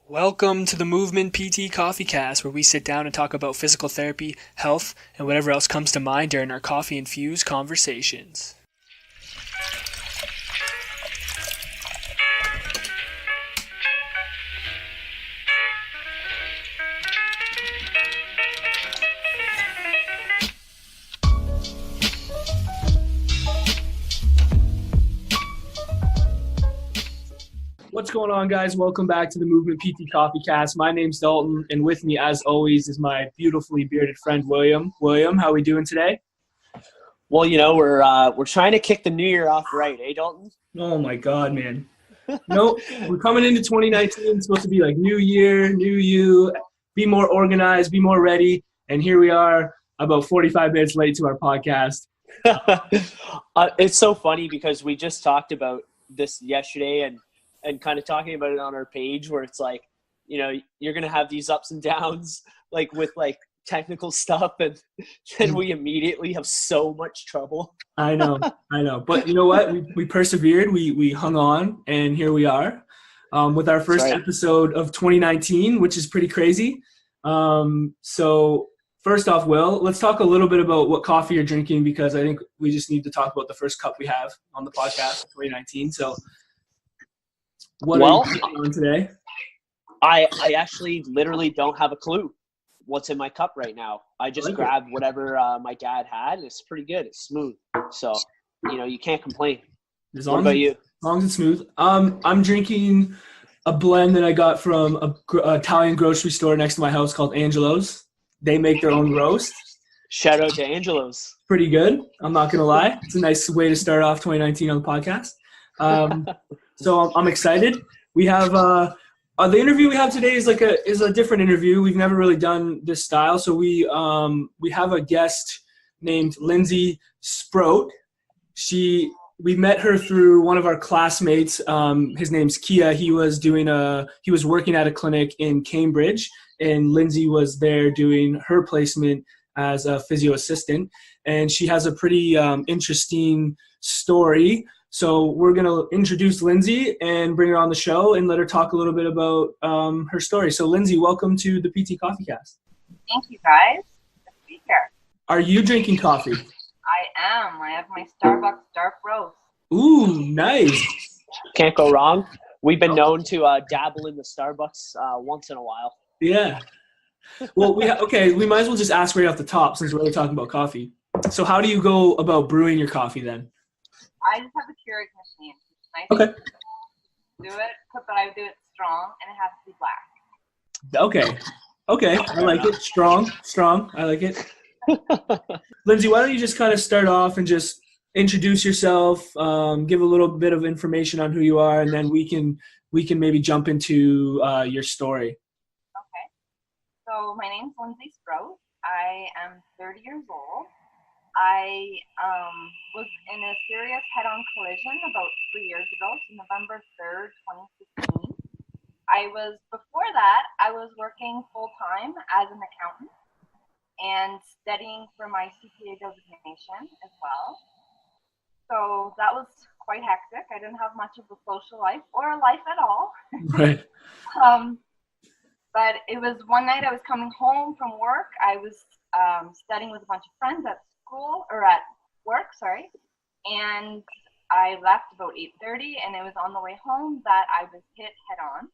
Welcome to the Movement PT Coffee Cast, where we sit down and talk about physical therapy, health, and whatever else comes to mind during our coffee-infused conversations. What's going on, guys? Welcome back to the Movement PT Coffee Cast. My name's Dalton, and with me, as always, is my beautifully bearded friend, William. William, how are we doing today? Well, we're trying to kick the new year off right, eh, Dalton? Oh my God, man. No, we're coming into 2019. It's supposed to be like new year, new you, be more organized, be more ready. And here we are about 45 minutes late to our podcast. It's so funny because we just talked about this yesterday and kind of talking about it on our page where it's like, you're going to have these ups and downs like with like technical stuff and then we immediately have so much trouble. I know. But you know what? We persevered. We hung on, and here we are with our first episode of 2019, which is pretty crazy. So first off, Will, let's talk a little bit about what coffee you're drinking, because I think we just need to talk about the first cup we have on the podcast of 2019. So what are you drinking on today? I actually literally don't have a clue what's in my cup right now. I just grabbed whatever my dad had, and it's pretty good. It's smooth. So, you can't complain. What about you? As long as it's smooth. I'm drinking a blend that I got from a Italian grocery store next to my house called Angelo's. They make their own roast. Shout out to Angelo's. Pretty good. I'm not going to lie. It's a nice way to start off 2019 on the podcast. So I'm excited. We have the interview we have today is a different interview. We've never really done this style. So we have a guest named Lindsay Sproat. We met her through one of our classmates. His name's Kia. He was working at a clinic in Cambridge, and Lindsay was there doing her placement as a physio assistant. And she has a pretty interesting story. So we're going to introduce Lindsay and bring her on the show and let her talk a little bit about her story. So Lindsay, welcome to the PT Coffee Cast. Thank you, guys. Good to be here. Are you drinking coffee? I am. I have my Starbucks dark roast. Ooh, nice. Can't go wrong. We've been known to dabble in the Starbucks once in a while. Yeah. Well, we might as well just ask right off the top since we're really talking about coffee. So how do you go about brewing your coffee then? I just have a Keurig machine. Okay. Do it, but I do it strong, and it has to be black. Okay. I like it. Strong. I like it. Lindsay, why don't you just kind of start off and just introduce yourself, give a little bit of information on who you are, and then we can maybe jump into your story. Okay. So my name's Lindsay Sproat. I am 30 years old. I was in a serious head-on collision about 3 years ago, so November 3rd, 2016. Before that, I was working full-time as an accountant and studying for my CPA designation as well. So that was quite hectic. I didn't have much of a social life or a life at all. Right. But it was one night I was coming home from work. I was studying with a bunch of friends at work, and I left about 8:30, and it was on the way home that I was hit head on.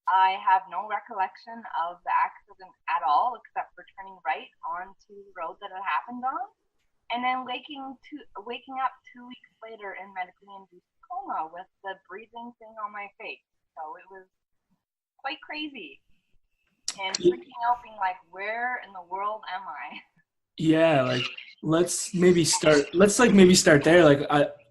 I have no recollection of the accident at all, except for turning right onto the road that it happened on, and then waking up 2 weeks later in medically induced coma with the breathing thing on my face. So it was quite crazy, and freaking out, being like, where in the world am I? Yeah, let's maybe start there.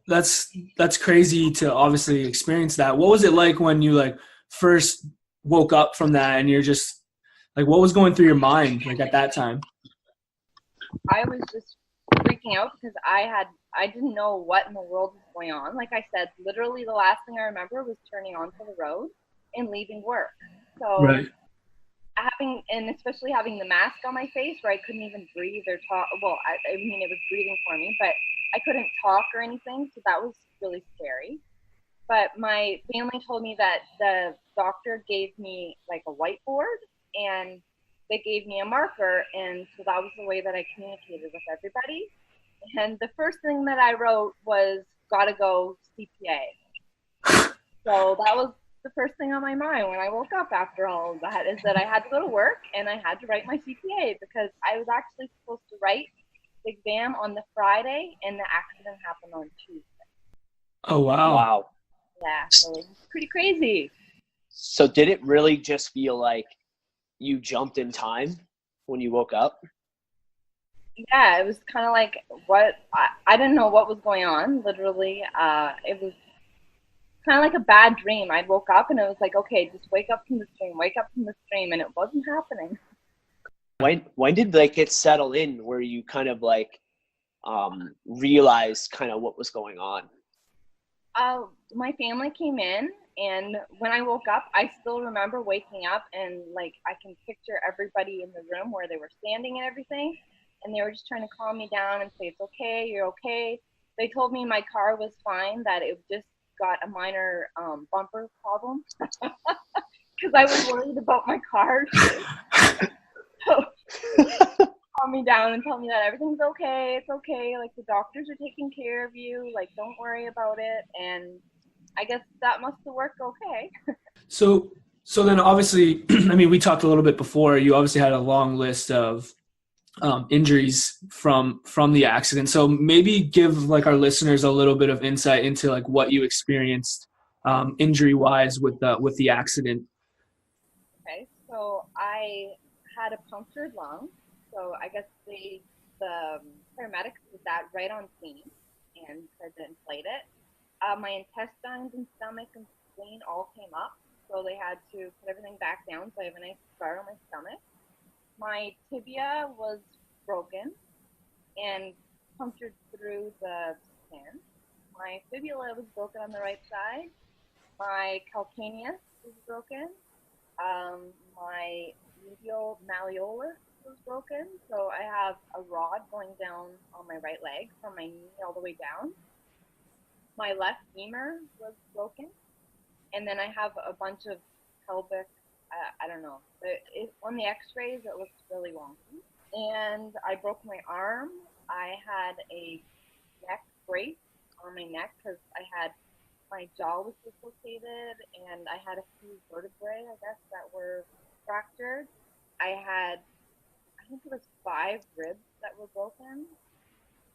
That's crazy to obviously experience that. What was it like when you first woke up from that, and you're just what was going through your mind at that time? I was just freaking out because I didn't know what in the world was going on. Like I said, literally the last thing I remember was turning onto the road and leaving work. So right. Especially having the mask on my face where I couldn't even breathe or talk. Well, it was breathing for me, but I couldn't talk or anything. So that was really scary. But my family told me that the doctor gave me like a whiteboard and they gave me a marker, and so that was the way that I communicated with everybody. And the first thing that I wrote was "gotta go CPA." So that was the first thing on my mind when I woke up after all of that, is that I had to go to work and I had to write my CPA, because I was actually supposed to write the exam on the Friday and the accident happened on Tuesday. Oh, wow. Wow. Yeah, so it was pretty crazy. So did it really just feel like you jumped in time when you woke up? Yeah, it was kind of like I didn't know what was going on, literally. It was kind of like a bad dream. I woke up and it was like, okay, just wake up from this dream, and it wasn't happening. When did like it settle in where you kind of like realized kind of what was going on? My family came in, and when I woke up, I still remember waking up, and like I can picture everybody in the room where they were standing and everything, and they were just trying to calm me down and say, it's okay, you're okay. They told me my car was fine, that it just got a minor bumper problem, because I was worried about my car. So calm me down and tell me that everything's okay, it's okay, like the doctors are taking care of you, like don't worry about it. And I guess that must have worked okay. So then obviously, I mean, we talked a little bit before, you obviously had a long list of injuries from the accident. So maybe give like our listeners a little bit of insight into like what you experienced injury wise with the accident. Okay, so I had a punctured lung. So I guess the paramedics did that right on scene and tried to inflate it. My intestines and stomach and spleen all came up, so they had to put everything back down. So I have a nice scar on my stomach. My tibia was broken and punctured through the skin. My fibula was broken on the right side. My calcaneus was broken. My medial malleolus was broken, so I have a rod going down on my right leg from my knee all the way down. My left femur was broken, and then I have a bunch of pelvic, I don't know, on the x-rays it looks really wonky. And I broke my arm. I had a neck brace on my neck because my jaw was dislocated, and I had a few vertebrae, I guess, that were fractured. I think it was 5 ribs that were broken.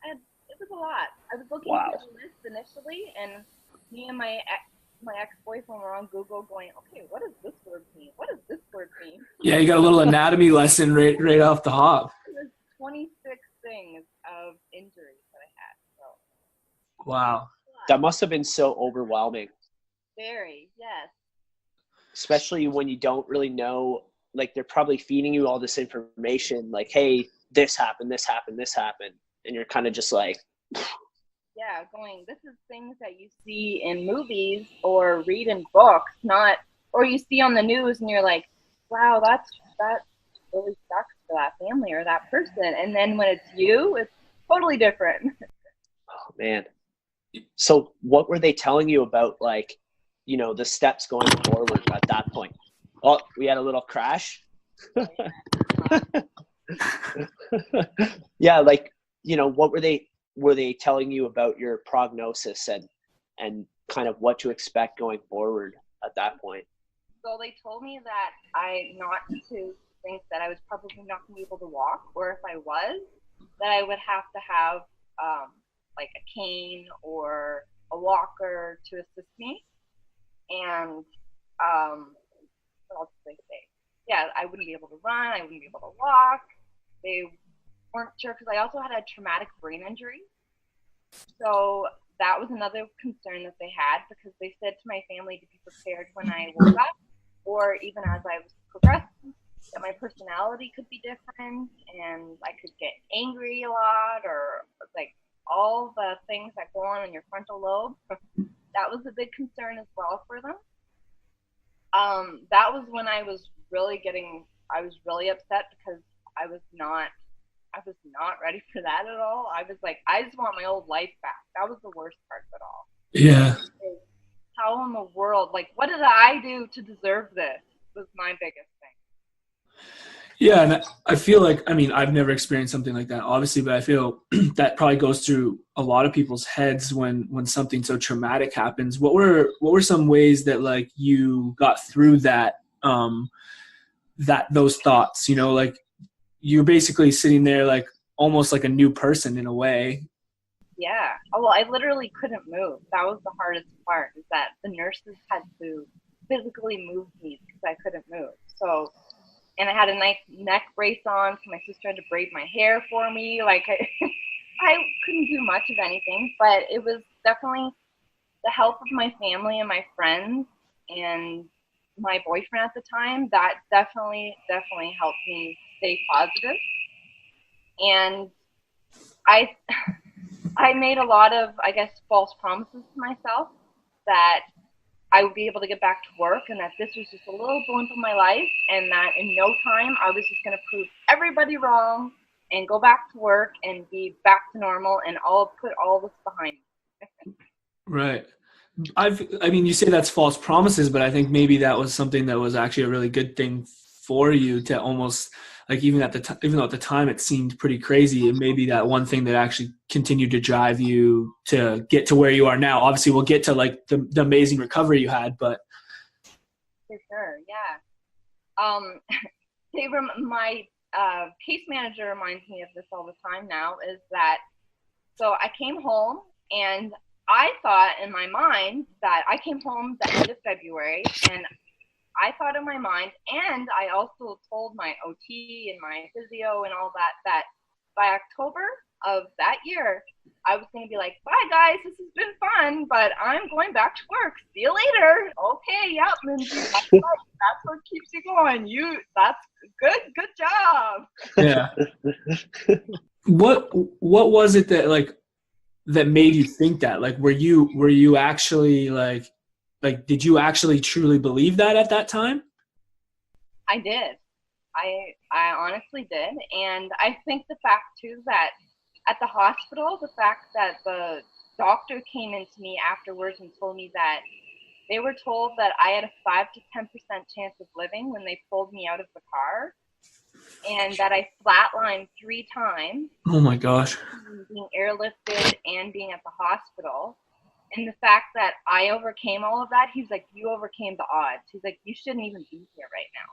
It was a lot. I was looking Wow. through the list initially, and me and my ex-boyfriend were on Google going, okay, what does this word mean? What does this word mean? Yeah, you got a little anatomy lesson right off the hop. There's 26 things of injuries that I had. So. Wow. That must have been so overwhelming. Very, yes. Especially when you don't really know, like they're probably feeding you all this information, like, hey, this happened, and you're kind of just like, yeah, this is things that you see in movies or read in books, or you see on the news, and you're like, wow, that really sucks for that family or that person. And then when it's you, it's totally different. oh man. So what were they telling you about, like, you know, the steps going forward at that point? Oh, we had a little crash. Yeah, like, you know, what were they telling you about your prognosis and kind of what to expect going forward at that point? So they told me that not to think that I was probably not going to be able to walk, or if I was, that I would have to have like a cane or a walker to assist me. And what else did they say? Yeah, I wouldn't be able to run. I wouldn't be able to walk. They weren't sure because I also had a traumatic brain injury. So that was another concern that they had, because they said to my family to be prepared when I woke up, or even as I was progressing, that my personality could be different and I could get angry a lot, or like all the things that go on in your frontal lobe. That was a big concern as well for them. That was when I was really upset, because I was not ready for that at all. I was like, I just want my old life back. That was the worst part of it all. Yeah. how in the world, like, what did I do to deserve this? Was my biggest thing. Yeah, and I feel like, I mean, I've never experienced something like that, obviously, but I feel that probably goes through a lot of people's heads when something so traumatic happens. What were some ways that like you got through that those thoughts? You know, like you're basically sitting there like almost like a new person in a way. Yeah. Oh, well, I literally couldn't move. That was the hardest part, is that the nurses had to physically move me because I couldn't move. So, and I had a nice neck brace on, so my sister had to braid my hair for me. Like, I couldn't do much of anything, but it was definitely the help of my family and my friends and my boyfriend at the time. That definitely helped me stay positive. And I I made a lot of, I guess, false promises to myself that I would be able to get back to work and that this was just a little blimp of my life and that in no time I was just going to prove everybody wrong and go back to work and be back to normal, and I'll put all this behind me. Right. I mean, you say that's false promises, but I think maybe that was something that was actually a really good thing for you to almost like, even though at the time it seemed pretty crazy, and maybe that one thing that actually continued to drive you to get to where you are now. Obviously, we'll get to like the amazing recovery you had, but For sure, yeah. My case manager reminds me of this all the time now, is that, so I came home and I thought in my mind that I came home the end of February, and I thought in my mind, and I also told my OT and my physio and all that by October of that year, I was going to be like, bye guys, this has been fun, but I'm going back to work. See you later. Okay, yep, Lindsay, that's what keeps you going. That's good job. yeah. What was it that made you think that? Like, were you actually like did you actually truly believe that at that time? I did. I honestly did. And I think the fact too that at the hospital, the fact that the doctor came into me afterwards and told me that they were told that I had a 5 to 10% chance of living when they pulled me out of the car, and that I flatlined 3 times. Oh my gosh. Being airlifted and being at the hospital. And the fact that I overcame all of that, he's like, you overcame the odds. He's like, you shouldn't even be here right now.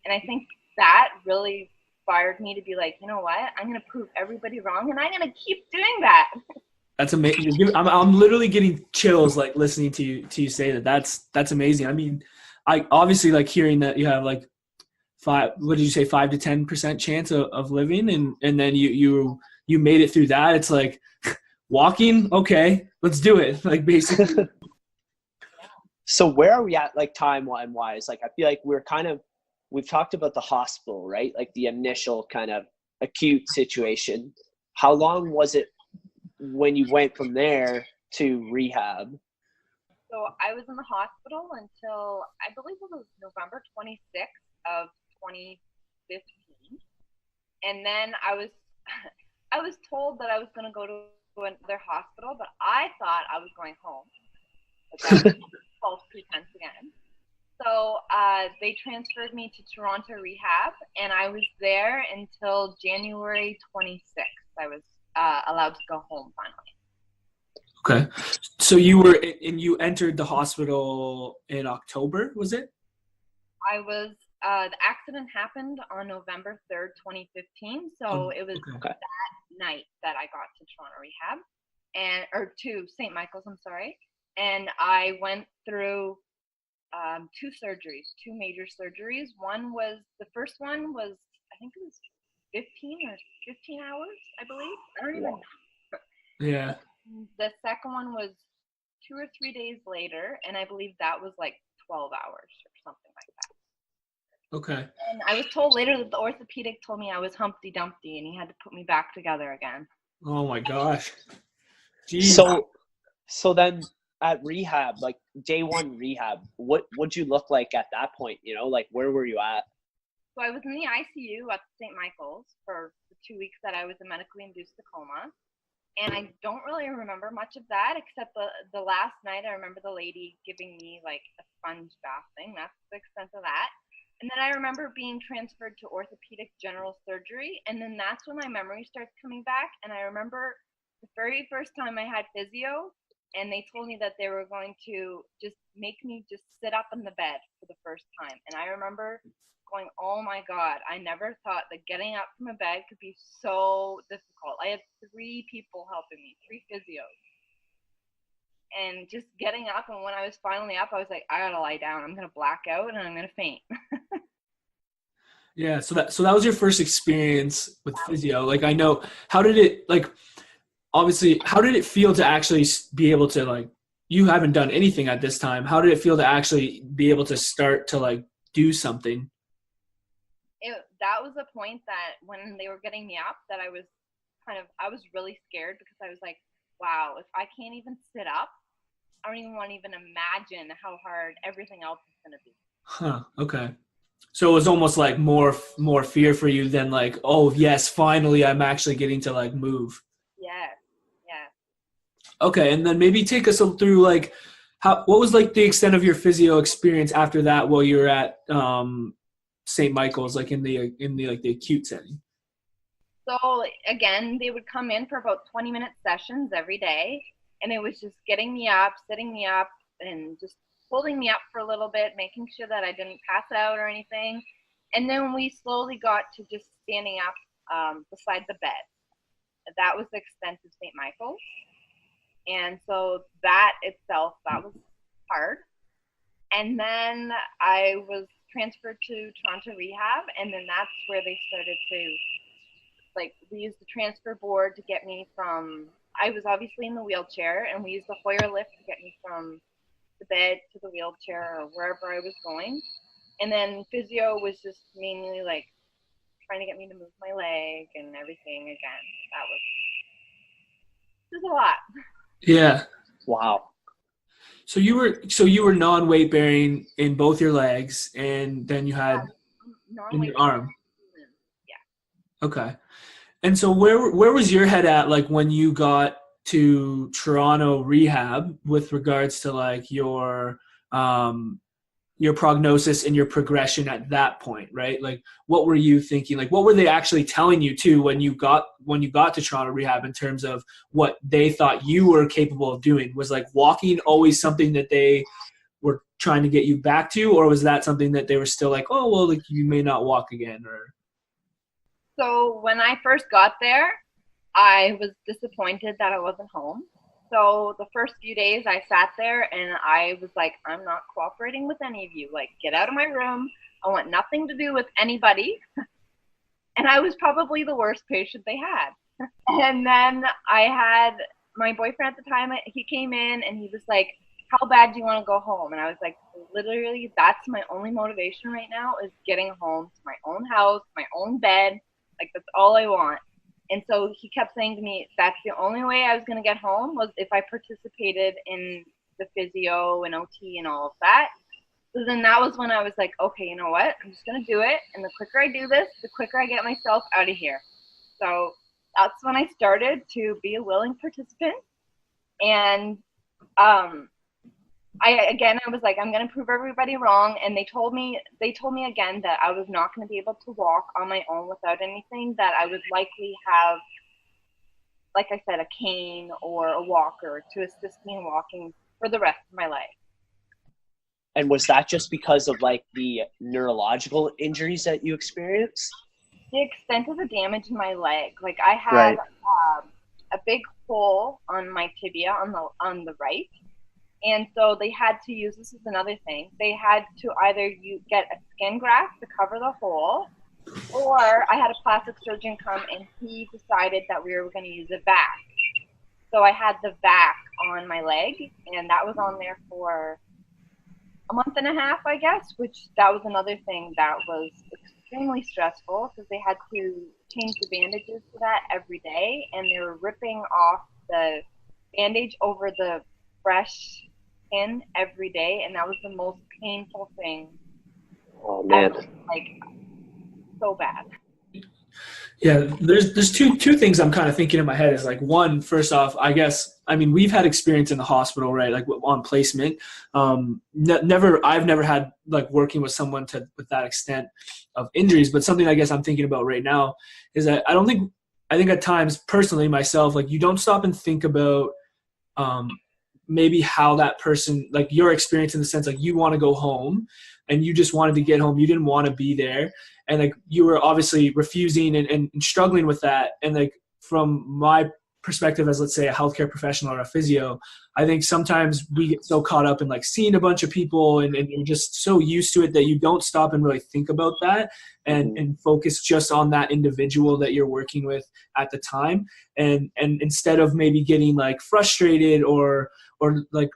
And I think that really inspired me to be like, you know what? I'm going to prove everybody wrong, and I'm going to keep doing that. That's amazing. I'm literally getting chills like listening to you say that. That's amazing. I mean, I obviously like hearing that you have like 5 to 10% chance of living, and then you made it through that. It's like walking, okay, let's do it. Like, basically. So where are we at, like, timeline wise? Like, I feel like we've talked about the hospital, right? Like the initial kind of acute situation. How long was it when you went from there to rehab? So I was in the hospital until, I believe it was November 26th of 2015. And then I was told that I was going to go to another hospital, but I thought I was going home. But that was false pretense again. So they transferred me to Toronto Rehab, and I was there until January 26th. I was allowed to go home finally. Okay. So you entered the hospital in October, was it? I was, the accident happened on November 3rd, 2015. So it was that night that I got to Toronto Rehab, or to St. Michael's, I'm sorry. And I went through 2 surgeries, 2 major surgeries. The first one was, I think it was 15 hours, I believe. I don't even know. Yeah. The second one was 2 or 3 days later, and I believe that was like 12 hours or something like that. Okay. And I was told later that the orthopedic told me I was Humpty Dumpty, and he had to put me back together again. Oh my gosh. Jeez. So then at rehab, like day 1 rehab, what'd you look like at that point? You know, like where were you at? So I was in the ICU at St. Michael's for the 2 weeks that I was in medically induced coma. And I don't really remember much of that, except the last night I remember the lady giving me like a sponge bath thing. That's the extent of that. And then I remember being transferred to orthopedic general surgery. And then that's when my memory starts coming back. And I remember the very first time I had physio, and they told me that they were going to just make me just sit up in the bed for the first time. And I remember going, oh my God, I never thought that getting up from a bed could be so difficult. I had 3 people helping me, 3 physios. And just getting up, and when I was finally up, I was like, I gotta lie down. I'm gonna black out and I'm gonna faint. Yeah, so that was your first experience with physio. Like, I know, how did it, like, obviously, how did it feel to actually be able to, like, you haven't done anything at this time. How did it feel to actually be able to start to, like, do something? That was the point that when they were getting me up, that I was really scared, because I was like, wow, if I can't even sit up, I don't even want to even imagine how hard everything else is going to be. Huh, okay. So it was almost like more fear for you than like, oh, yes, finally I'm actually getting to, like, move. Yeah. Okay, and then maybe take us through, like, what was, like, the extent of your physio experience after that while you were at St. Michael's, like, in the like the acute setting? So again, they would come in for about 20-minute sessions every day, and it was just getting me up, sitting me up, and just holding me up for a little bit, making sure that I didn't pass out or anything. And then we slowly got to just standing up beside the bed. That was the extent of St. Michael's. And so that itself, that was hard. And then I was transferred to Toronto Rehab, and then that's where they started to, like, we used the transfer board to get me from, I was obviously in the wheelchair, and we used the Hoyer lift to get me from the bed to the wheelchair or wherever I was going. And then physio was just mainly like trying to get me to move my leg and everything again. That was just a lot. Yeah. Wow. So you were non-weight bearing in both your legs, and then you had in your arm. Yeah. Okay. And so where was your head at, like, when you got to Toronto Rehab with regards to, like, your prognosis and your progression at that point, right? Like, what were you thinking? Like, what were they actually telling you too when you got to Toronto Rehab in terms of what they thought you were capable of doing? Was, like, walking always something that they were trying to get you back to, or was that something that they were still like, oh, well, like, you may not walk again? Or So when I first got there, I was disappointed that I wasn't home. So the first few days I sat there and I was like, I'm not cooperating with any of you. Like, get out of my room. I want nothing to do with anybody. And I was probably the worst patient they had. And then I had my boyfriend at the time, he came in and he was like, how bad do you want to go home? And I was like, literally, that's my only motivation right now, is getting home to my own house, my own bed. Like, that's all I want. And so he kept saying to me, that's the only way I was going to get home, was if I participated in the physio and OT and all of that. So then that was when I was like, okay, you know what? I'm just going to do it. And the quicker I do this, the quicker I get myself out of here. So that's when I started to be a willing participant. And I was like, I'm going to prove everybody wrong. And they told me again that I was not going to be able to walk on my own without anything, that I would likely have, like I said, a cane or a walker to assist me in walking for the rest of my life. And was that just because of, like, the neurological injuries that you experienced? The extent of the damage in my leg, like, I had a big hole on my tibia on the right. And so they had to use, this is another thing, they had to either get a skin graft to cover the hole, or I had a plastic surgeon come and he decided that we were going to use a vac. So I had the vac on my leg, and that was on there for a month and a half, I guess, which that was another thing that was extremely stressful, because they had to change the bandages to that every day, and they were ripping off the bandage over the fresh skin every day, and that was the most painful thing. Oh man, like, so bad. Yeah, there's two things I'm kind of thinking in my head is like, one, first off, I guess, I mean, we've had experience in the hospital, right? Like on placement. I've never had like working with someone with that extent of injuries, but something I guess I'm thinking about right now is that I think at times personally myself, like you don't stop and think about maybe how that person, like your experience in the sense like you want to go home and you just wanted to get home. You didn't want to be there. And like you were obviously refusing and struggling with that. And like from my perspective as, let's say, a healthcare professional or a physio, I think sometimes we get so caught up in like seeing a bunch of people and you're just so used to it that you don't stop and really think about that and focus just on that individual that you're working with at the time. And instead of maybe getting like frustrated or like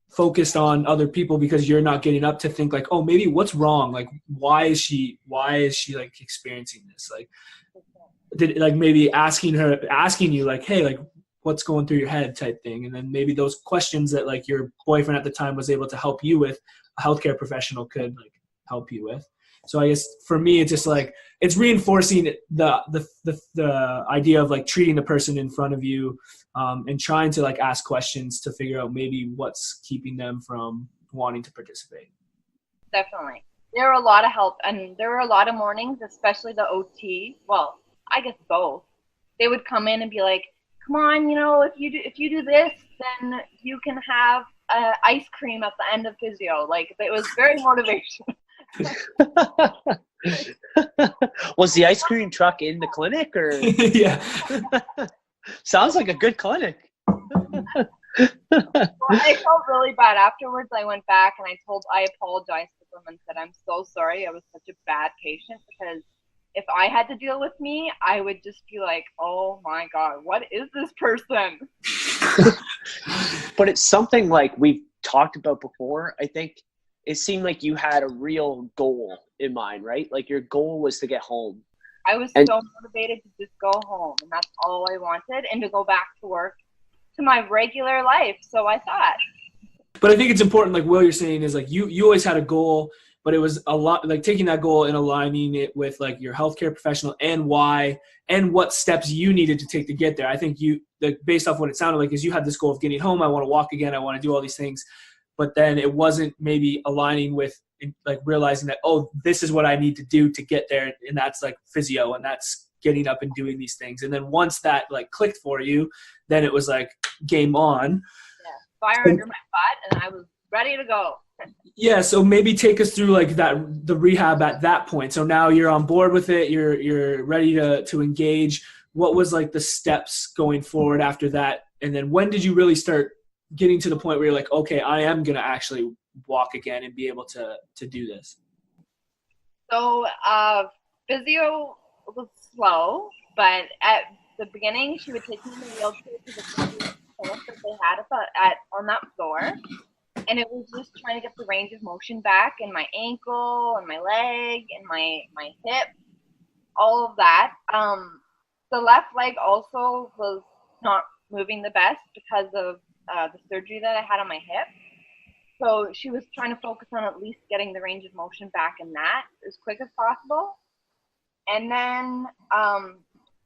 focused on other people because you're not getting up to think like, oh, maybe what's wrong? Like, why is she like experiencing this? Like, maybe asking you like, hey, like what's going through your head type thing. And then maybe those questions that like your boyfriend at the time was able to help you with, a healthcare professional could like help you with. So I guess for me, it's just like, it's reinforcing the idea of like treating the person in front of you and trying to like ask questions to figure out maybe what's keeping them from wanting to participate. Definitely. There were a lot of help, and there were a lot of mornings, especially the OT. Well, I guess both. They would come in and be like, come on, if you do this, then you can have ice cream at the end of physio. Like, it was very motivational. Was the ice cream truck in the clinic or? Yeah. Sounds like a good clinic. Well, I felt really bad afterwards. I went back and I apologized to them and said, I'm so sorry. I was such a bad patient, because if I had to deal with me, I would just be like, oh my God, what is this person? But it's something like we've talked about before. I think it seemed like you had a real goal in mind, right? Like your goal was to get home. I was so motivated to just go home, and that's all I wanted, and to go back to work, to my regular life. So I thought. But I think it's important, like Will, you're saying is like you always had a goal, but it was a lot like taking that goal and aligning it with like your healthcare professional and why and what steps you needed to take to get there. I think based off what it sounded like, is you had this goal of getting home. I want to walk again. I want to do all these things. But then it wasn't maybe aligning with like realizing that, oh, this is what I need to do to get there. And that's like physio, and that's getting up and doing these things. And then once that like clicked for you, then it was like game on. Yeah, fire under my butt, and I was ready to go. Yeah, so maybe take us through like the rehab at that point. So now you're on board with it. You're ready to engage. What was like the steps going forward after that? And then when did you really start getting to the point where you're like, okay, I am going to actually walk again and be able to do this? So physio was slow, but at the beginning, she would take me in the wheelchair to the physio clinic that they had on that floor. And it was just trying to get the range of motion back in my ankle and my leg and my hip, all of that. The left leg also was not moving the best because of the surgery that I had on my hip. So she was trying to focus on at least getting the range of motion back in that as quick as possible. And then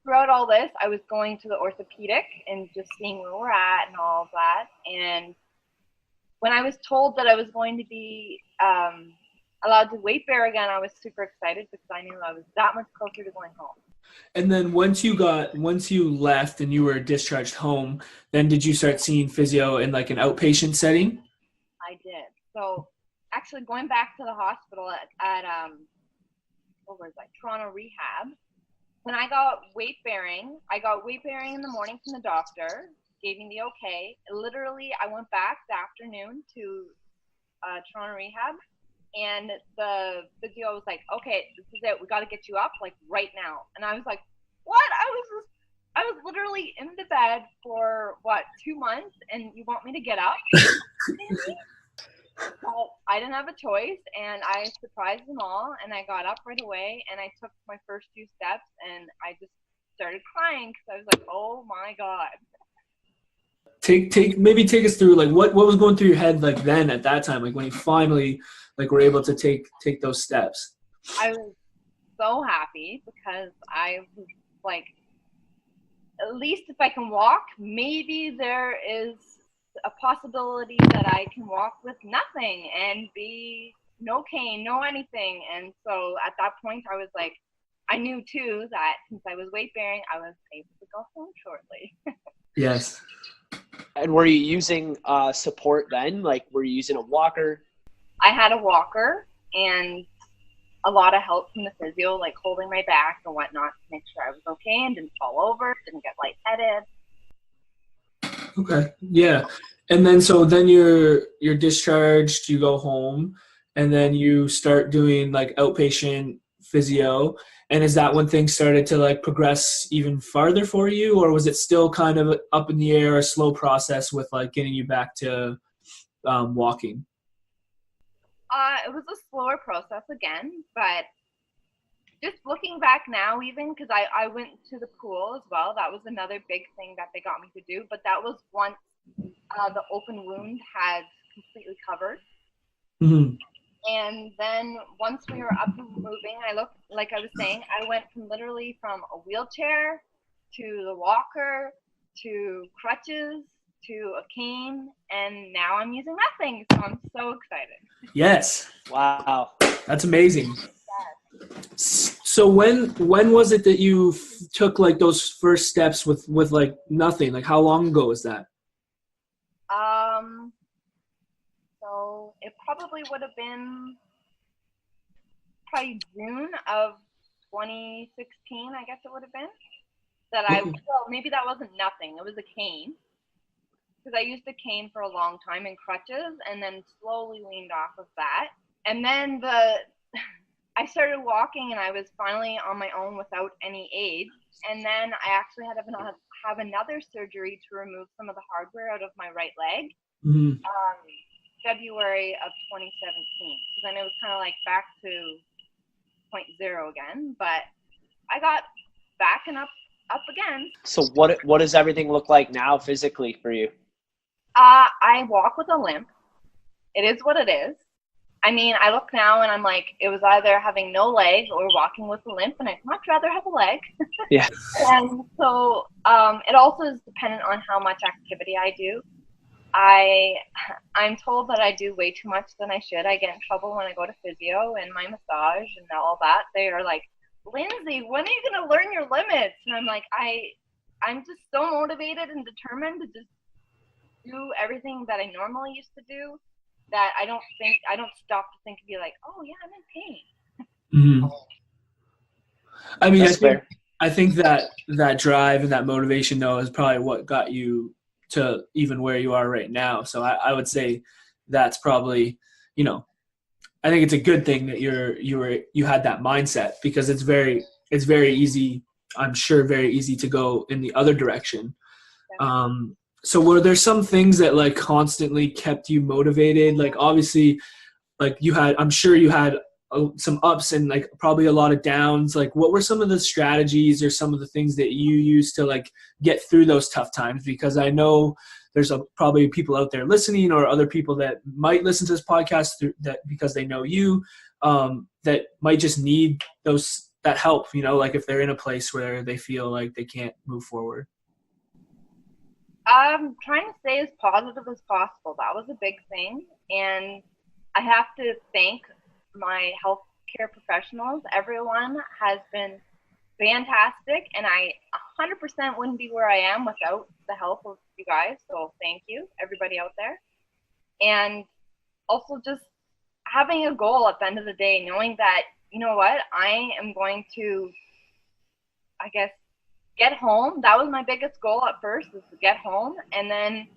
throughout all this, I was going to the orthopedic and just seeing where we're at and all of that. And when I was told that I was going to be allowed to weight bear again, I was super excited because I knew I was that much closer to going home. And then once you left and you were discharged home, then did you start seeing physio in like an outpatient setting? I did. So actually going back to the hospital at what was that, Toronto Rehab, when I got weight bearing in the morning from the doctor, gave me the okay. Literally, I went back the afternoon to Toronto Rehab, and the physio was like, okay, this is it. We got to get you up like right now. And I was like, what? I was literally in the bed for 2 months, and you want me to get up? But I didn't have a choice, and I surprised them all, and I got up right away, and I took my first few steps, and I just started crying because I was like, oh my God. Take us through like what was going through your head like then at that time, like when you finally like were able to take those steps. I was so happy because I was like, at least if I can walk, maybe there is a possibility that I can walk with nothing and be no cane, no anything. And so at that point, I was like, I knew too that since I was weight bearing, I was able to go home shortly. Yes. And were you using support then? Like, were you using a walker? I had a walker and a lot of help from the physio, like holding my back and whatnot to make sure I was okay and didn't fall over, didn't get lightheaded. Okay. Yeah. And then so then you're discharged, you go home, and then you start doing like outpatient physio. And is that when things started to like progress even farther for you, or was it still kind of up in the air, a slow process with like getting you back to walking? It was a slower process again, but just looking back now, even because I went to the pool as well. That was another big thing that they got me to do, but that was once the open wound had completely covered. Mm-hmm. And then once we were up and moving, I looked, like I was saying, I went from literally from a wheelchair to the walker to crutches to a cane, and now I'm using nothing. So I'm so excited. Yes. Wow. That's amazing. So when was it that you took like those first steps with like nothing? Like how long ago was that? So it probably would have been probably June of 2016, I guess it would have been. Well, maybe that wasn't nothing. It was a cane. Because I used a cane for a long time in crutches and then slowly weaned off of that. And then I started walking and I was finally on my own without any aid. And then I actually had to have another surgery to remove some of the hardware out of my right leg. Mm-hmm. February of 2017. So then it was kind of like back to point zero again. But I got back and up again. So what does everything look like now physically for you? I walk with a limp. It is what it is. I mean, I look now and I'm like, it was either having no leg or walking with a limp, and I'd much rather have a leg. Yeah. And so it also is dependent on how much activity I do. I'm told that I do way too much than I should. I get in trouble when I go to physio and my massage and all that. They are like, Lindsay, when are you going to learn your limits? And I'm like, I'm just so motivated and determined to just do everything that I normally used to do that I don't stop to think and be like, oh yeah, I'm in pain. Mm-hmm. I mean, I think that drive and that motivation though is probably what got you to even where you are right now. So I would say that's probably, I think it's a good thing that you had that mindset, because it's very easy. I'm sure very easy to go in the other direction. So were there some things that like constantly kept you motivated? Like obviously, like I'm sure you had some ups and like probably a lot of downs. Like what were some of the strategies or some of the things that you used to like get through those tough times? Because I know there's probably people out there listening, or other people that might listen to this podcast that because they know you, that might just need that help, like if they're in a place where they feel like they can't move forward. I'm trying to stay as positive as possible. That was a big thing. And I have to thank my healthcare professionals. Everyone has been fantastic. And I 100% wouldn't be where I am without the help of you guys. So thank you, everybody out there. And also just having a goal at the end of the day, knowing that, you know what, I am going to, I guess, get home. That was my biggest goal at first, was to get home, and then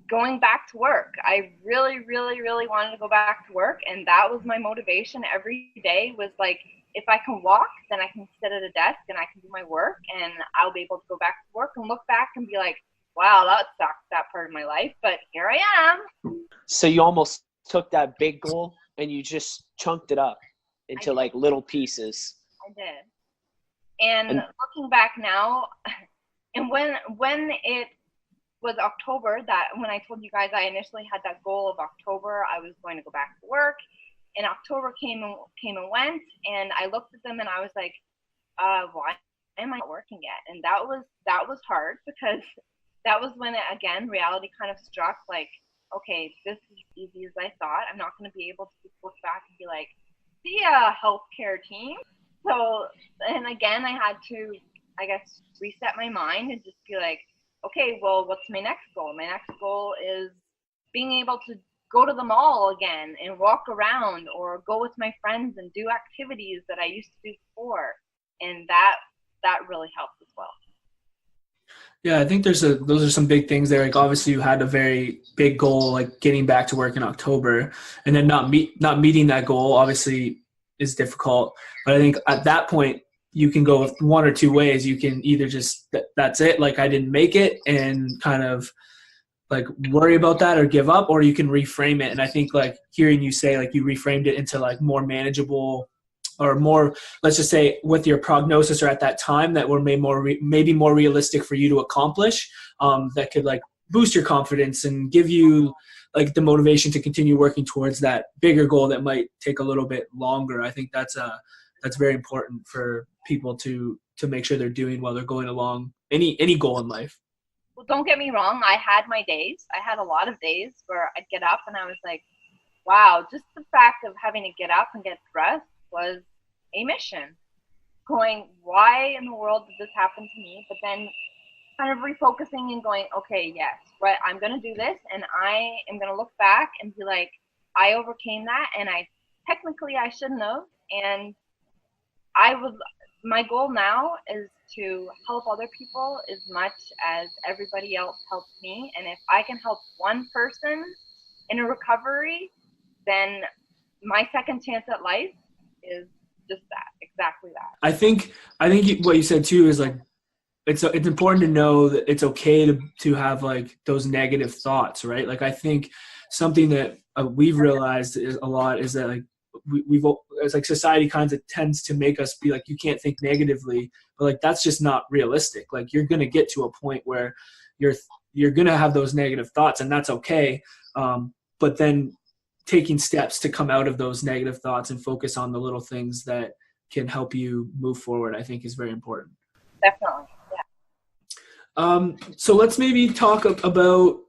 going back to work. I really, really, really wanted to go back to work, and that was my motivation every day, was like, if I can walk, then I can sit at a desk and I can do my work, and I'll be able to go back to work and look back and be like, wow, that sucked, that part of my life, but here I am. So you almost took that big goal and you just chunked it up into like little pieces. I did. And looking back now, and when it was October, that when I told you guys I initially had that goal of October, I was going to go back to work. And October came and went, and I looked at them and I was like, why am I not working yet? And that was hard, because that was when again reality kind of struck, like, okay, this is as easy as I thought. I'm not going to be able to just look back and be like, see ya, healthcare team. So, and again, I had to, I guess, reset my mind and just be like, okay, well, what's my next goal? My next goal is being able to go to the mall again and walk around, or go with my friends and do activities that I used to do before. And that really helped as well. Yeah, I think those are some big things there. Like, obviously you had a very big goal, like getting back to work in October, and then not meeting that goal obviously is difficult. But I think at that point you can go with one or two ways. You can either just, that's it, like I didn't make it, and kind of like worry about that or give up, or you can reframe it. And I think, like, hearing you say, like, you reframed it into like more manageable, or more, let's just say with your prognosis or at that time, that were maybe more realistic for you to accomplish, that could like boost your confidence and give you like the motivation to continue working towards that bigger goal that might take a little bit longer. I think that's very important for people to make sure they're doing while they're going along any goal in life. Well, don't get me wrong. I had my days. I had a lot of days where I'd get up and I was like, wow, just the fact of having to get up and get dressed was a mission. Going, why in the world did this happen to me? But then kind of refocusing and going, okay, yes, right, I'm going to do this, and I am going to look back and be like, I overcame that, and I shouldn't have. And my goal now is to help other people as much as everybody else helps me. And if I can help one person in a recovery, then my second chance at life is just that, exactly that. I think what you said too is like, it's important to know that it's okay to have like those negative thoughts, right? Like, I think something that we've realized is a lot is that like we've it's like society kind of tends to make us be like, you can't think negatively, but like that's just not realistic. Like, you're gonna get to a point where you're gonna have those negative thoughts, and that's okay. But then taking steps to come out of those negative thoughts and focus on the little things that can help you move forward, I think is very important. Definitely. Yeah. So let's maybe talk about,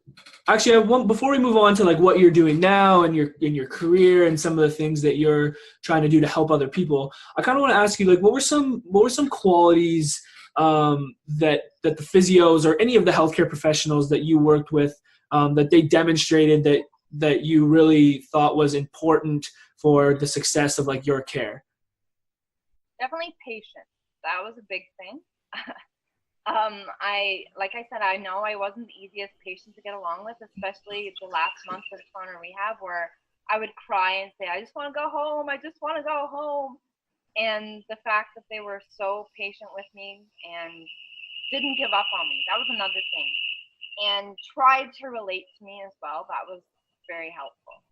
actually, before we move on to like what you're doing now and in your career and some of the things that you're trying to do to help other people, I kind of want to ask you, like, what were some qualities that the physios or any of the healthcare professionals that you worked with, that they demonstrated that you really thought was important for the success of like your care? Definitely patience. That was a big thing. Like I said, I know I wasn't the easiest patient to get along with, especially the last month of trauma rehab, where I would cry and say, I just want to go home. I just want to go home. And the fact that they were so patient with me and didn't give up on me, that was another thing. And tried to relate to me as well. That was very helpful.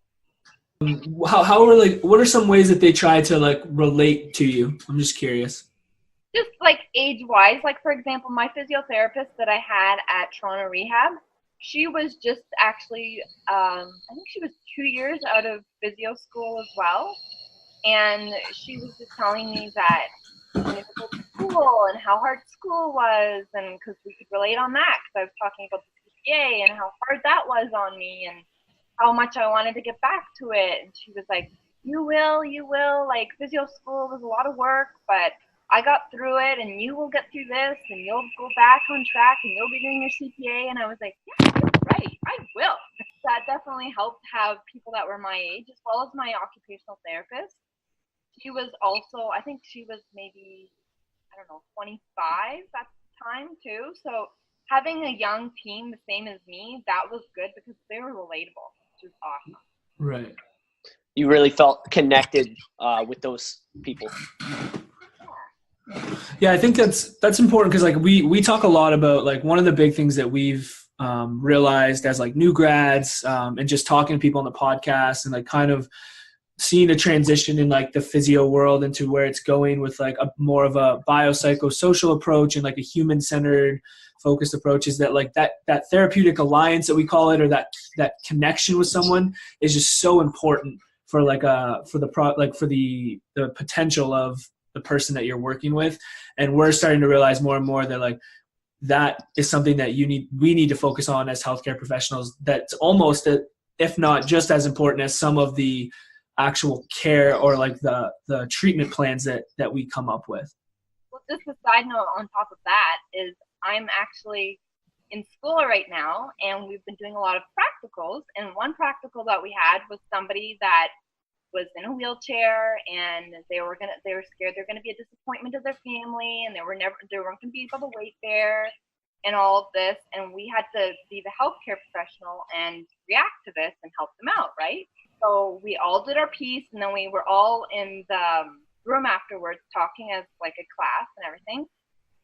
How are, like, what are some ways that they try to like relate to you? I'm just curious. Just like age-wise, like for example, my physiotherapist that I had at Toronto Rehab, she was just actually, I think she was 2 years out of physio school as well. And she was just telling me that when I go to school and how hard school was, and because we could relate on that, because I was talking about the CPA and how hard that was on me and how much I wanted to get back to it. And she was like, you will, like physio school was a lot of work, but I got through it, and you will get through this, and you'll go back on track, and you'll be doing your CPA. And I was like, yeah, you're right, I will. That definitely helped have people that were my age, as well as my occupational therapist. She was also, I think she was maybe, 25 at the time too. So having a young team the same as me, that was good because they were relatable, which was awesome. Right. You really felt connected with those people. Yeah, I think that's important because like we talk a lot about like one of the big things that we've realized as like new grads and just talking to people on the podcast and like kind of seeing a transition in like the physio world into where it's going with like a more of a biopsychosocial approach and like a human-centered focused approach is that like that therapeutic alliance that we call it, or that connection with someone is just so important for like for the potential of the person that you're working with. And we're starting to realize more and more that like that is something that we need to focus on as healthcare professionals. That's almost, if not just as important as some of the actual care or like the treatment plans that we come up with. Well, just a side note on top of that is I'm actually in school right now, and we've been doing a lot of practicals. And one practical that we had was somebody that was in a wheelchair, and they were scared they're gonna be a disappointment to their family, and they weren't gonna be able to wait there, and all of this. And we had to be the healthcare professional and react to this and help them out, right? So we all did our piece, and then we were all in the room afterwards talking as like a class and everything,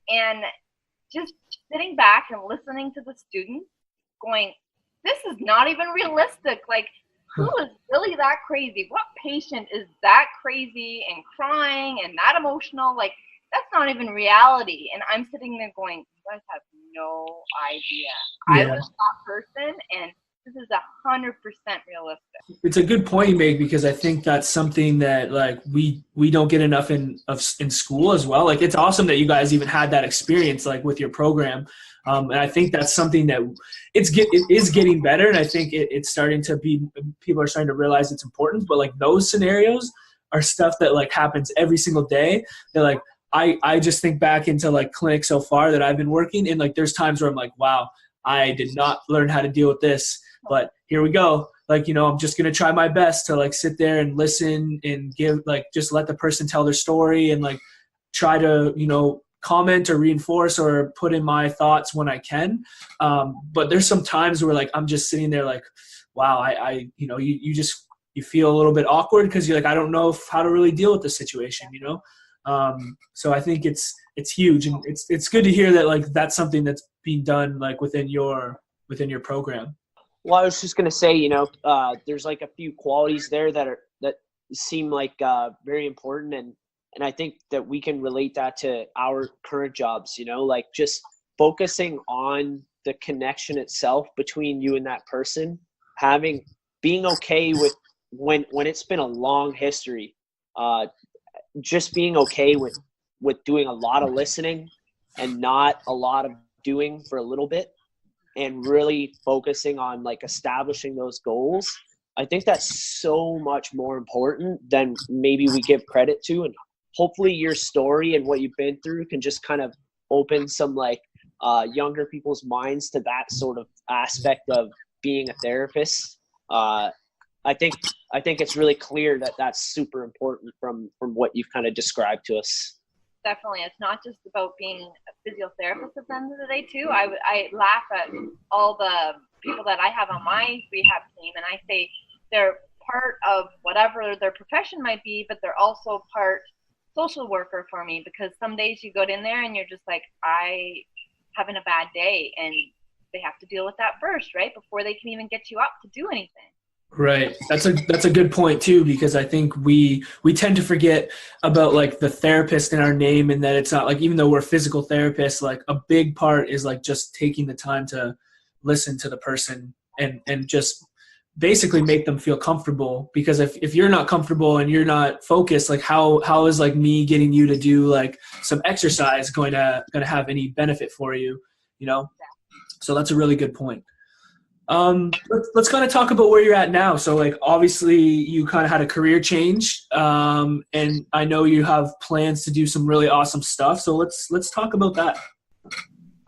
and just sitting back and listening to the students going, this is not even realistic. Like, who is really that crazy? What patient is that crazy and crying and that emotional? Like, that's not even reality. And I'm sitting there going, you guys have no idea. Yeah. I was that person, and this is 100% realistic. It's a good point you make, because I think that's something that like we don't get enough in school as well. Like, it's awesome that you guys even had that experience like with your program. And I think that's something that it is getting better. And I think it's starting to be, people are starting to realize it's important, but like those scenarios are stuff that like happens every single day. They're like, I just think back into like clinics so far that I've been working in, like there's times where I'm like, wow, I did not learn how to deal with this, but here we go. Like, I'm just going to try my best to like sit there and listen and give, like, just let the person tell their story and like try to, comment or reinforce or put in my thoughts when I can. But there's some times where like, I'm just sitting there like, wow, you feel a little bit awkward because you're like, I don't know how to really deal with the situation, So I think it's huge, and it's good to hear that like that's something that's being done like within your program. Well, I was just gonna say, there's like a few qualities there that seem like very important, and I think that we can relate that to our current jobs. Like just focusing on the connection itself between you and that person, being okay with when it's been a long history, just being okay with doing a lot of listening and not a lot of doing for a little bit, and really focusing on like establishing those goals. I think that's so much more important than maybe we give credit to. And hopefully your story and what you've been through can just kind of open some like younger people's minds to that sort of aspect of being a therapist. I think it's really clear that that's super important from what you've kind of described to us. Definitely. It's not just about being a physiotherapist at the end of the day too. I laugh at all the people that I have on my rehab team, and I say they're part of whatever their profession might be, but they're also part social worker for me, because some days you go in there and you're just like, I having a bad day, and they have to deal with that first, right? Before they can even get you up to do anything. Right. That's a good point too, because I think we tend to forget about like the therapist in our name, and that it's not like, even though we're physical therapists, like a big part is like just taking the time to listen to the person and just basically make them feel comfortable. Because if you're not comfortable and you're not focused, like how is like me getting you to do like some exercise going to have any benefit for you, So that's a really good point. Let's kind of talk about where you're at now. So like, obviously you kind of had a career change, and I know you have plans to do some really awesome stuff. So let's talk about that.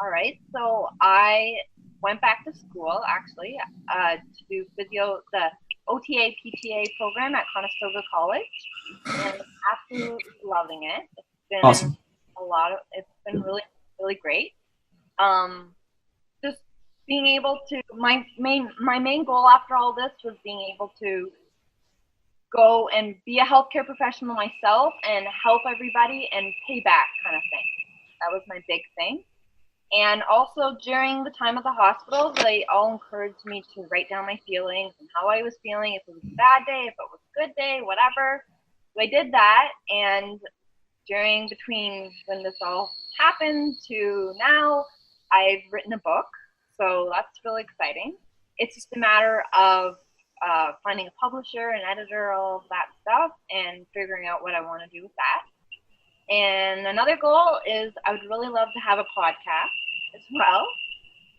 All right. So I went back to school actually to do the OTA PTA program at Conestoga College, and absolutely loving it. It's been awesome. It's been really, really great. Just being able to, my main goal after all this was being able to go and be a healthcare professional myself and help everybody and pay back kind of thing. That was my big thing. And also during the time of the hospital, they all encouraged me to write down my feelings and how I was feeling, if it was a bad day, if it was a good day, whatever. So I did that, and between when this all happened to now, I've written a book. So that's really exciting. It's just a matter of finding a publisher, an editor, all of that stuff, and figuring out what I want to do with that. And another goal is I would really love to have a podcast as well,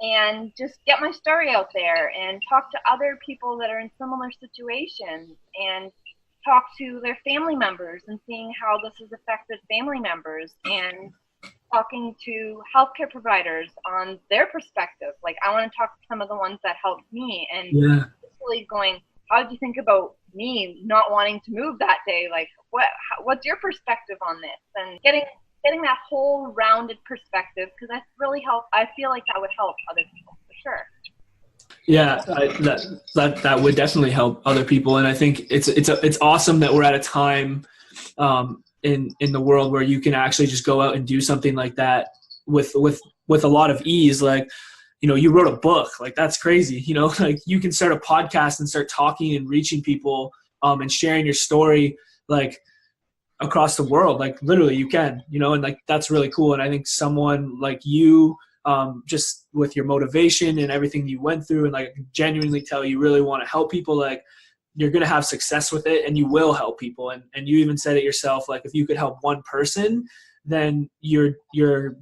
and just get my story out there and talk to other people that are in similar situations and talk to their family members and seeing how this has affected family members, and talking to healthcare providers on their perspective. Like, I want to talk to some of the ones that helped me, and really going, how did you think about me not wanting to move that day? Like, what's your perspective on this? And getting that whole rounded perspective, because that's really I feel like that would help other people for sure. Yeah, that would definitely help other people, and I think it's awesome that we're at a time in the world where you can actually just go out and do something like that with a lot of ease. Like, you wrote a book, like that's crazy. Like you can start a podcast and start talking and reaching people and sharing your story like across the world. Like literally you can, and like that's really cool. And I think someone like you, just with your motivation and everything you went through, and like genuinely tell you really want to help people, like you're going to have success with it and you will help people. And you even said it yourself, like if you could help one person, then you're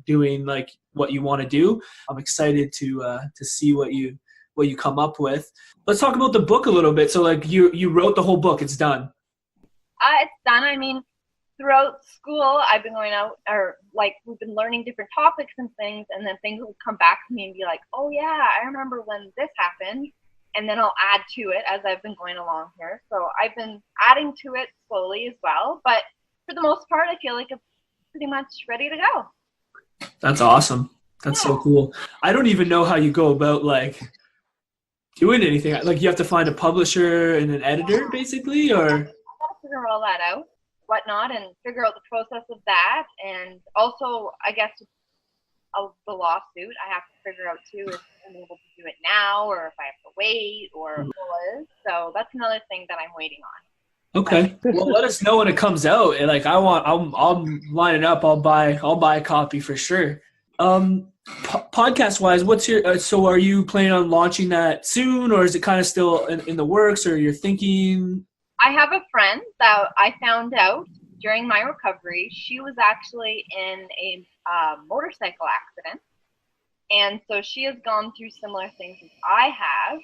doing like what you want to do. I'm excited to see what you come up with. Let's talk about the book a little bit. So like you wrote the whole book, it's done. It's done. I mean, throughout school, I've been going out, or like we've been learning different topics and things, and then things will come back to me and be like, oh yeah, I remember when this happened. And then I'll add to it as I've been going along here. So I've been adding to it slowly as well. But for the most part, I feel like it's pretty much ready to go. That's awesome. That's so cool. I don't even know how you go about like doing anything. Like you have to find a publisher and an editor basically, or? I gotta figure all that out, whatnot, and figure out the process of that. And also, I guess, of the lawsuit, I have to figure out too if I'm able to do it now or if I have to wait or what is. So that's another thing that I'm waiting on. Okay. Well, let us know when it comes out. And like I'll line it up. I'll buy a copy for sure. Podcast wise, what's your so are you planning on launching that soon, or is it kind of still in the works, or you're thinking? I have a friend that I found out during my recovery. She was actually in a motorcycle accident, and so she has gone through similar things as I have,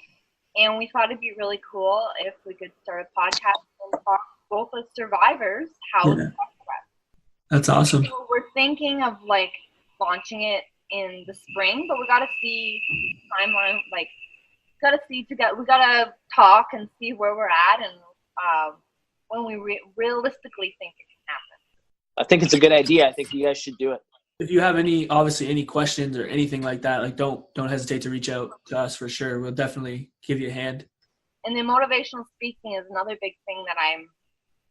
and we thought it'd be really cool if we could start a podcast and talk both as survivors how to talk about it. That's awesome. So we're thinking of like launching it in the spring, but we got to see timeline, like we got to talk and see where we're at and when we realistically think it can happen. I think it's a good idea. I think you guys should do it. If you have any questions or anything like that, like don't hesitate to reach out to us for sure. We'll definitely give you a hand. And then motivational speaking is another big thing that I'm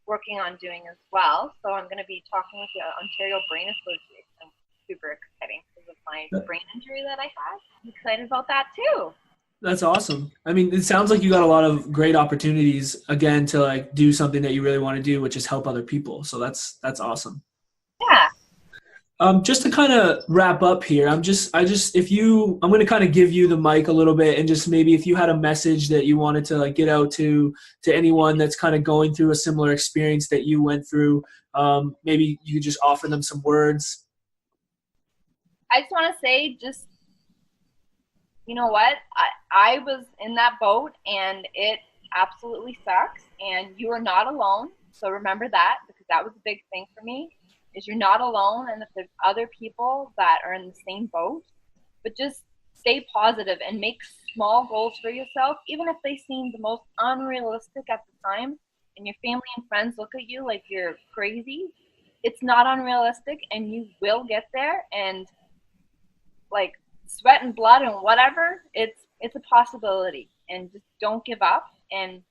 working on doing as well. So I'm going to be talking with the Ontario Brain Association. Super exciting because of my brain injury that I had. I'm excited about that too. That's awesome. I mean, it sounds like you got a lot of great opportunities again to like do something that you really want to do, which is help other people. So that's awesome. Yeah. Just to kind of wrap up here, I'm going to kind of give you the mic a little bit, and just maybe if you had a message that you wanted to like get out to anyone that's kind of going through a similar experience that you went through, maybe you could just offer them some words. I just want to say, just, you know what? I was in that boat and it absolutely sucks, and you are not alone. So remember that, because that was a big thing for me, is you're not alone. And if there's other people that are in the same boat, but just stay positive and make small goals for yourself, even if they seem the most unrealistic at the time and your family and friends look at you like you're crazy. It's not unrealistic, and you will get there. And like sweat and blood and whatever, it's a possibility, and just don't give up. And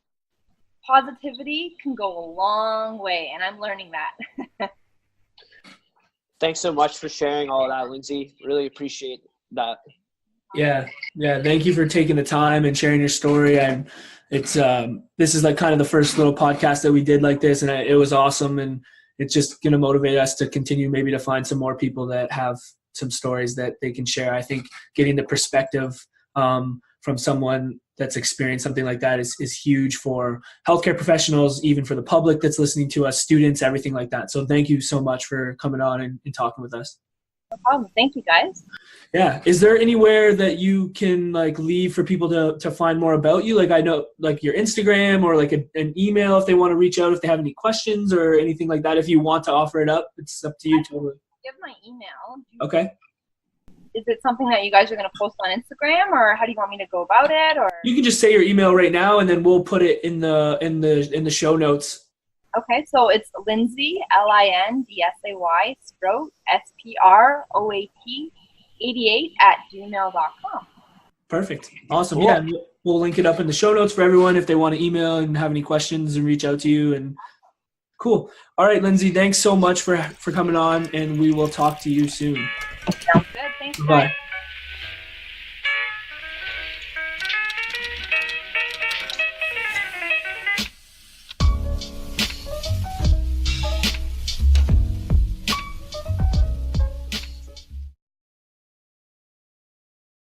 positivity can go a long way, and I'm learning that. Thanks so much for sharing all of that, Lindsay. Really appreciate that. Yeah. Thank you for taking the time and sharing your story. And it's this is like kind of the first little podcast that we did like this, and it was awesome. And it's just going to motivate us to continue, maybe to find some more people that have some stories that they can share. I think getting the perspective from someone that's experienced something like that is huge for healthcare professionals, even for the public that's listening to us, students, everything like that. So thank you so much for coming on and talking with us. No problem. Thank you, guys. Yeah. Is there anywhere that you can like leave for people to find more about you? Like I know like your Instagram or like an email if they want to reach out, if they have any questions or anything like that. If you want to offer it up, it's up to you totally. Give my email. Okay. Is it something that you guys are going to post on Instagram, or how do you want me to go about it? Or You can just say your email right now, and then we'll put it in the show notes. okay, so it's Lindsay Lindsay Sproat Sproat 88 @gmail.com. Perfect. Awesome. Cool. Yeah, we'll link it up in the show notes for everyone if they want to email and have any questions and reach out to you. And cool. All right, Lindsay, thanks so much for coming on, and we will talk to you soon. Sounds good. Thanks, guys. Bye.